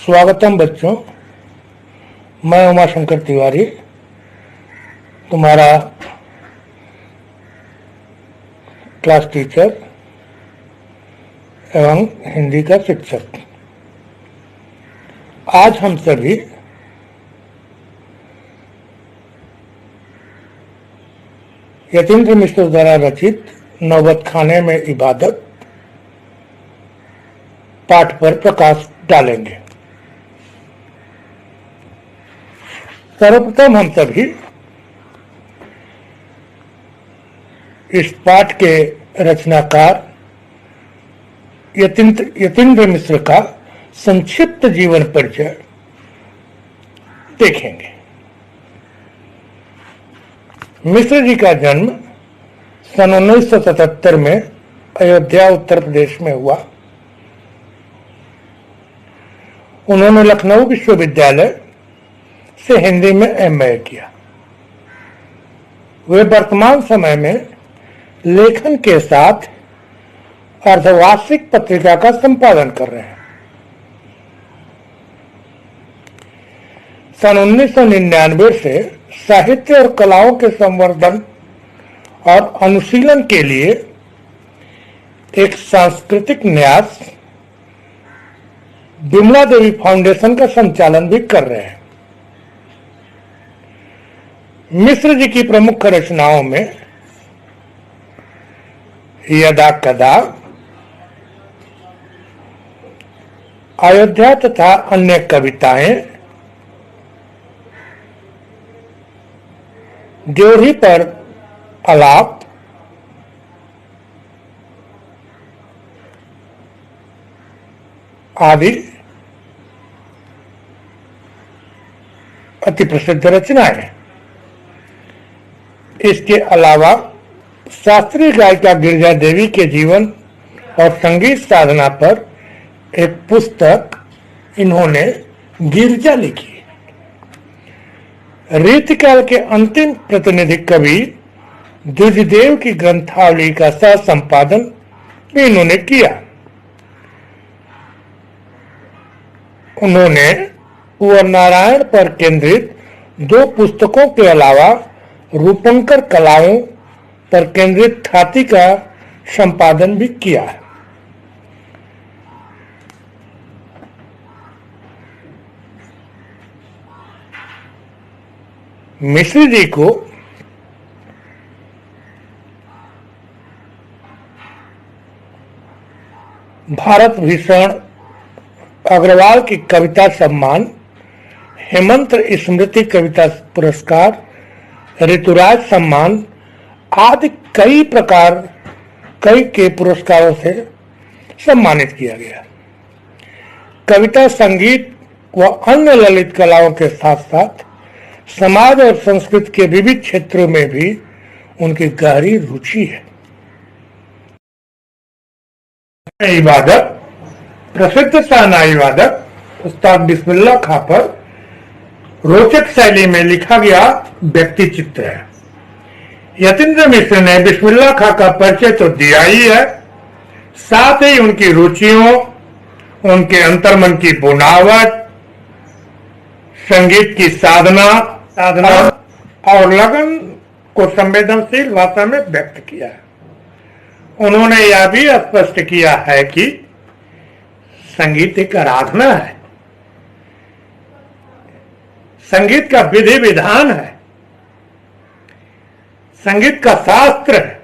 स्वागतम बच्चों। मैं उमाशंकर तिवारी तुम्हारा क्लास टीचर एवं हिंदी का शिक्षक। आज हम सभी यतीन्द्र मिश्र द्वारा रचित नौबत खाने में इबादत पाठ पर प्रकाश डालेंगे। सर्वप्रथम हम सभी इस पाठ के रचनाकार यतीन्द्र मिश्र का संक्षिप्त जीवन परिचय देखेंगे। मिश्र जी का जन्म सन 1977 में अयोध्या उत्तर प्रदेश में हुआ। उन्होंने लखनऊ विश्वविद्यालय से हिंदी में एमए किया। वे वर्तमान समय में लेखन के साथ अर्धवार्षिक पत्रिका का संपादन कर रहे हैं। सन 1999 से साहित्य और कलाओं के संवर्धन और अनुशीलन के लिए एक सांस्कृतिक न्यास विमला देवी फाउंडेशन का संचालन भी कर रहे हैं। मिश्र जी की प्रमुख रचनाओं में यदा कदा, अयोध्या तथा अन्य कविताएं, ड्योढ़ी पर आलाप, आदि अति प्रसिद्ध रचनाएं हैं। इसके अलावा शास्त्रीय गायिका गिरिजा देवी के जीवन और संगीत साधना पर एक पुस्तक इन्होंने गिरिजा लिखी। रीतिकाल के अंतिम प्रतिनिधि कवि द्विजदेव की ग्रंथावली का सह संपादन भी इन्होंने किया। उन्होंने कुंवर नारायण पर केंद्रित 2 पुस्तकों के अलावा रूपंकर कलाओं पर केंद्रित ख्याति का संपादन भी किया है। मिश्र जी को भारत भूषण अग्रवाल की कविता सम्मान, हेमंत स्मृति कविता पुरस्कार, ऋतुराज सम्मान आदि कई के पुरस्कारों से सम्मानित किया गया। कविता, संगीत व अन्य ललित कलाओं के साथ साथ समाज और संस्कृति के विविध क्षेत्रों में भी उनकी गहरी रुचि है। इबादत प्रसिद्ध शहनाई वादक उस्ताद बिस्मिल्लाह खां पर रोचक शैली में लिखा गया व्यक्ति चित्र है। यतीन्द्र मिश्र ने बिस्मिल्लाह खां का परिचय तो दिया ही है, साथ ही उनकी रुचियों, उनके अंतर्मन की बुनावट, संगीत की साधना और लगन को संवेदनशील भाषा में व्यक्त किया है। उन्होंने यह भी स्पष्ट किया है कि संगीत एक आराधना है, संगीत का विधि विधान है, संगीत का शास्त्र है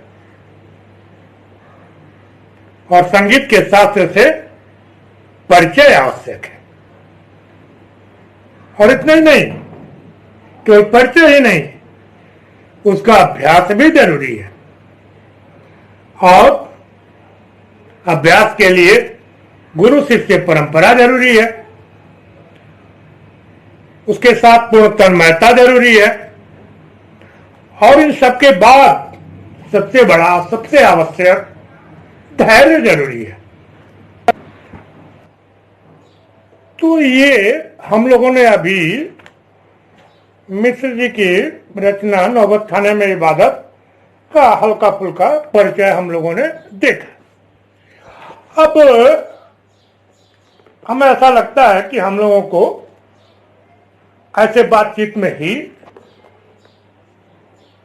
और संगीत के शास्त्र से परिचय आवश्यक है। और इतना ही नहीं, केवल परिचय ही नहीं, उसका अभ्यास भी जरूरी है। और अभ्यास के लिए गुरु शिष्य परंपरा जरूरी है, उसके साथ पूर्ण तन्मयता जरूरी है, और इन सबके बाद सबसे बड़ा, सबसे आवश्यक धैर्य जरूरी है। तो ये हम लोगों ने अभी मिश्र जी की रचना नौबत खाने में इबादत का हल्का फुल्का परिचय हम लोगों ने देखा। अब हमें ऐसा लगता है कि हम लोगों को ऐसे बातचीत में ही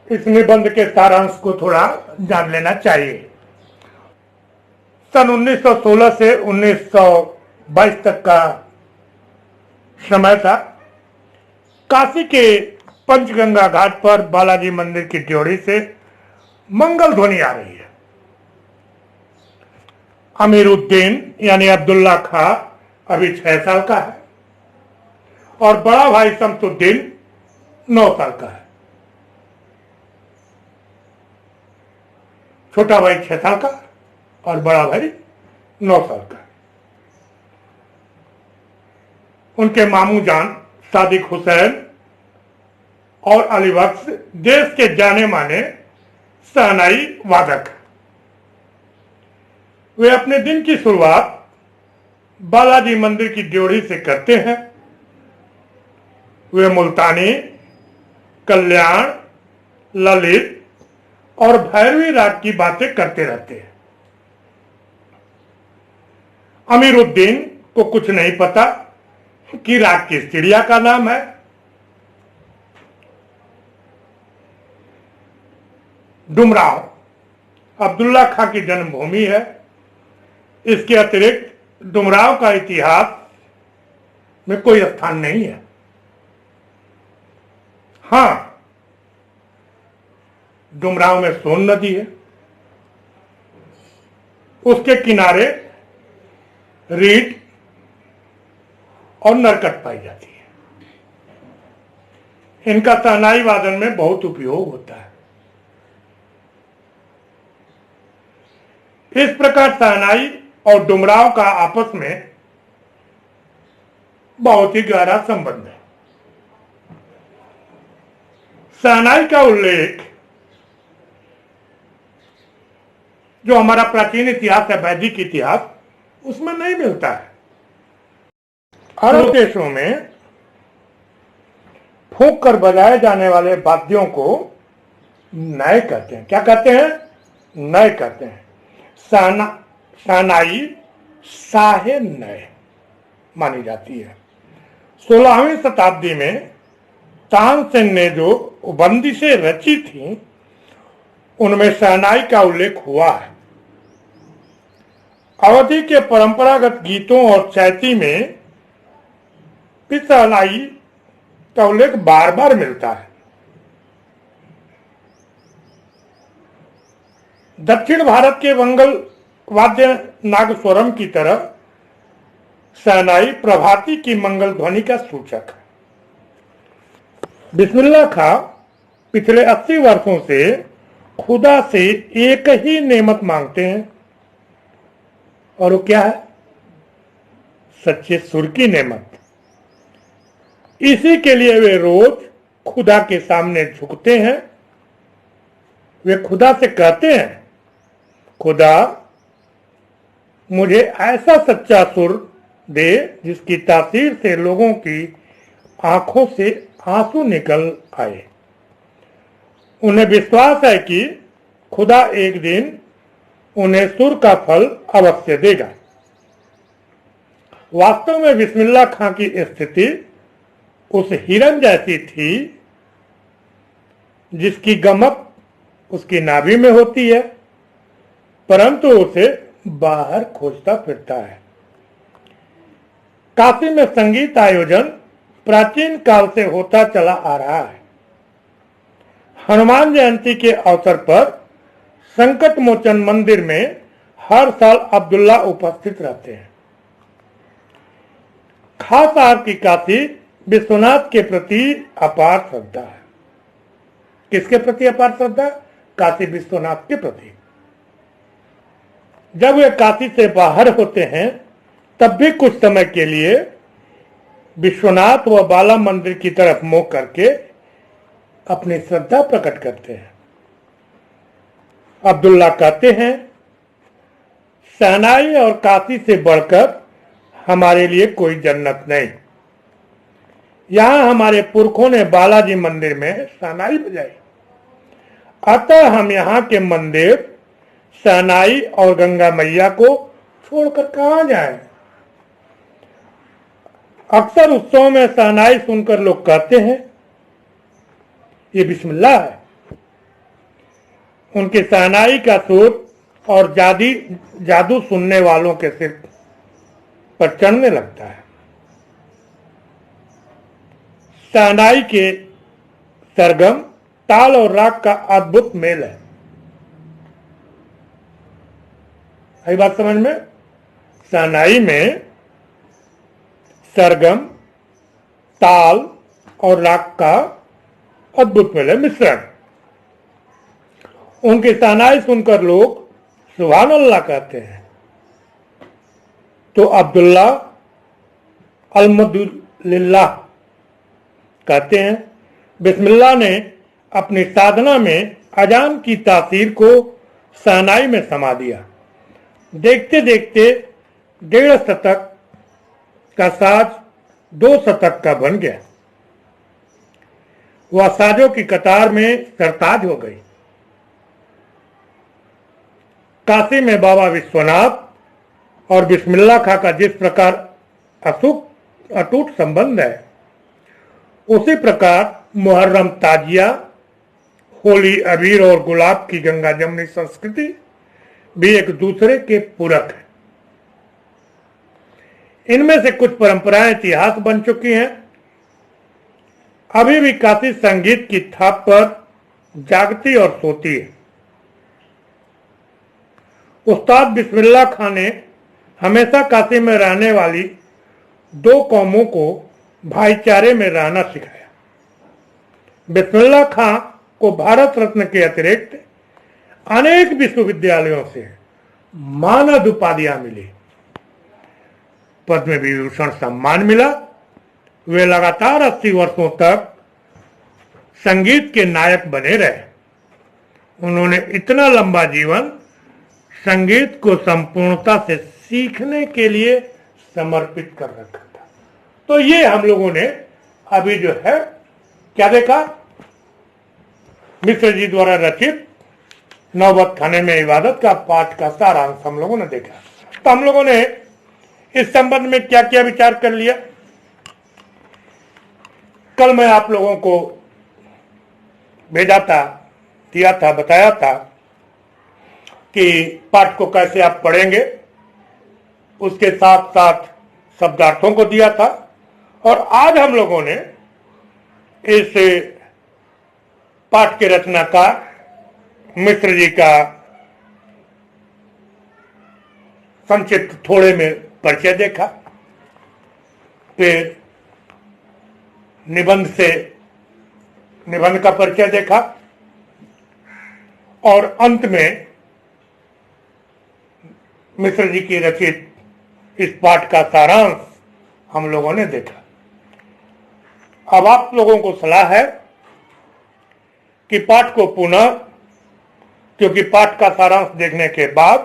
इस निबंध के सारांश को थोड़ा जान लेना चाहिए। सन 1916 से 1922 तक का समय था। काशी के पंचगंगा घाट पर बालाजी मंदिर की ड्योढ़ी से मंगल ध्वनि आ रही है। अमीरुद्दीन यानी अब्दुल्ला खां अभी 6 साल का है और बड़ा भाई शमसुद्दीन 9 साल का है। छोटा भाई 6 साल का और बड़ा भाई 9 साल का। उनके मामू जान सादिक हुसैन और अली बख्श देश के जाने माने शहनाई वादक। वे अपने दिन की शुरुआत बालाजी मंदिर की ड्योढ़ी से करते हैं। वे मुल्तानी, कल्याण, ललित और भैरवी राग की बातें करते रहते हैं। अमीरुद्दीन को कुछ नहीं पता कि राग किस चिड़िया का नाम है। डुमराव अब्दुल्ला खां की जन्मभूमि है। इसके अतिरिक्त डुमराव का इतिहास में कोई स्थान नहीं है। हां, डुमराव में सोन नदी है। उसके किनारे रीठ और नरकट पाई जाती है। इनका शहनाई वादन में बहुत उपयोग होता है। इस प्रकार शहनाई और डुमराव का आपस में बहुत ही गहरा संबंध है। शहनाई का उल्लेख जो हमारा प्राचीन इतिहास है, वैदिक इतिहास, उसमें नहीं मिलता है। अरब देशों में फूंक कर बजाए जाने वाले वाद्यों को नए कहते हैं। क्या कहते हैं? नए कहते हैं। शहनाई शाहे नए मानी जाती है। 16वीं शताब्दी में तानसेन ने जो बंदिशें रची थी उनमें शहनाई का उल्लेख हुआ है। अवधी के परंपरागत गीतों और चैती में भी शहनाई का उल्लेख बार बार मिलता है। दक्षिण भारत के मंगल वाद्य नागस्वरम की तरह शहनाई प्रभाती की मंगल ध्वनि का सूचक है। बिस्मिल्लाह खां पिछले 80 वर्षों से खुदा से एक ही नेमत मांगते हैं और वो क्या है? सच्चे सुर की नेमत। इसी के लिए वे रोज खुदा के सामने झुकते हैं। वे खुदा से कहते हैं, खुदा मुझे ऐसा सच्चा सुर दे जिसकी तासीर से लोगों की आंखों से आंसू निकल आए। उन्हें विश्वास है कि खुदा एक दिन उन्हें सुर का फल अवश्य देगा। वास्तव में बिस्मिल्लाह खां की स्थिति उस हिरन जैसी थी जिसकी गमक उसकी नाभि में होती है, परंतु उसे बाहर खोजता फिरता है। काशी में संगीत आयोजन प्राचीन काल से होता चला आ रहा है। हनुमान जयंती के अवसर पर संकट मोचन मंदिर में हर साल अब्दुल्ला उपस्थित रहते हैं। खास आपकी काशी विश्वनाथ के प्रति अपार श्रद्धा है। किसके प्रति अपार श्रद्धा? काशी विश्वनाथ के प्रति। जब वे काशी से बाहर होते हैं तब भी कुछ समय के लिए विश्वनाथ व बाला मंदिर की तरफ मुंह करके अपनी श्रद्धा प्रकट करते हैं। अब्दुल्ला कहते हैं, शहनाई और काशी से बढ़कर हमारे लिए कोई जन्नत नहीं। यहां हमारे पुरखों ने बालाजी मंदिर में शहनाई बजाई, अतः हम यहाँ के मंदिर, शहनाई और गंगा मैया को छोड़कर कहां जाएं? अक्सर उत्सव में शहनाई सुनकर लोग कहते हैं ये बिस्मिल्लाह है। उनकी शहनाई का सुर और जादू सुनने वालों के सिर पर चढ़ने लगता है। शहनाई के सरगम, ताल और राग का अद्भुत मेल है। आई बात समझ में? शहनाई में सरगम, ताल और राग का अद्भुत मेल है, मिश्रण। उनकी शहनाई सुनकर लोग सुभान अल्लाह कहते हैं तो अब्दुल्ला अल्हम्दुलिल्लाह कहते हैं। बिस्मिल्लाह ने अपनी साधना में अजान की तासीर को शहनाई में समा दिया। देखते देखते 1.5 शतक का साज 2 शतक का बन गया। वह साजों की कतार में सरताज हो गई। काशी में बाबा विश्वनाथ और बिस्मिल्लाह खां का जिस प्रकार अटूट संबंध है, उसी प्रकार मुहर्रम ताजिया, होली अबीर और गुलाब की गंगा जमुनी संस्कृति भी एक दूसरे के पूरक है। इनमें से कुछ परंपराएं इतिहास बन चुकी हैं। अभी भी काशी संगीत की थाप पर जागती और सोती है। उस्ताद बिस्मिल्लाह खां ने हमेशा काशी में रहने वाली 2 कौमों को भाईचारे में रहना सिखाया। बिस्मिल्लाह खां को भारत रत्न के अतिरिक्त अनेक विश्वविद्यालयों से मानद उपाधियां मिली। पद्म विभूषण सम्मान मिला। वे लगातार 80 वर्षों तक संगीत के नायक बने रहे। उन्होंने इतना लंबा जीवन संगीत को संपूर्णता से सीखने के लिए समर्पित कर रखा था। तो ये हम लोगों ने अभी जो है क्या देखा, मिश्र जी द्वारा रचित नौबत खाने में इबादत का पाठ का सारांश हम लोगों ने देखा। तो हम लोगों ने इस संबंध में क्या क्या विचार कर लिया। कल मैं आप लोगों को भेजा था, दिया था, बताया था कि पाठ को कैसे आप पढ़ेंगे, उसके साथ साथ शब्दार्थों को दिया था। और आज हम लोगों ने इस पाठ के रचनाकार मिश्र जी का संक्षिप्त थोड़े में परिचय देखा, फिर निबंध का परिचय देखा और अंत में मिश्र जी की रचित इस पाठ का सारांश हम लोगों ने देखा। अब आप लोगों को सलाह है कि पाठ को पुनः, क्योंकि पाठ का सारांश देखने के बाद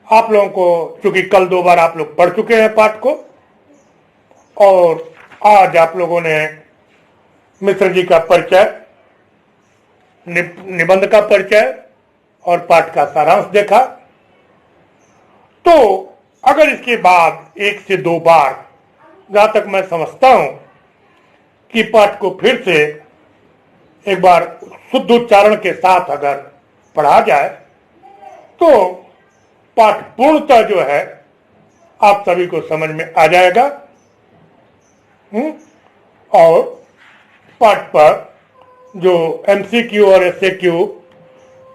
आप लोगों को, क्योंकि कल 2 बार आप लोग पढ़ चुके हैं पाठ को, और आज आप लोगों ने मिश्र जी का परिचय, निबंध का परिचय और पाठ का सारांश देखा। तो अगर इसके बाद 1 से 2 बार, जहां तक मैं समझता हूं कि पाठ को फिर से एक बार शुद्ध उच्चारण के साथ अगर पढ़ा जाए तो पाठ पूर्णतः जो है आप सभी को समझ में आ जाएगा। और पाठ पर जो MCQ और SAQ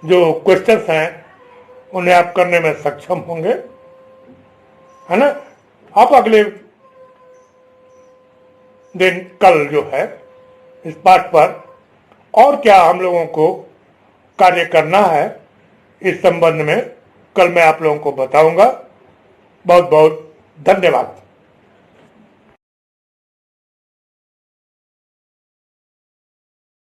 जो क्वेश्चंस हैं उन्हें आप करने में सक्षम होंगे, है ना। आप अगले दिन कल जो है इस पाठ पर और क्या हम लोगों को कार्य करना है इस संबंध में कल मैं आप लोगों को बताऊंगा। बहुत बहुत धन्यवाद।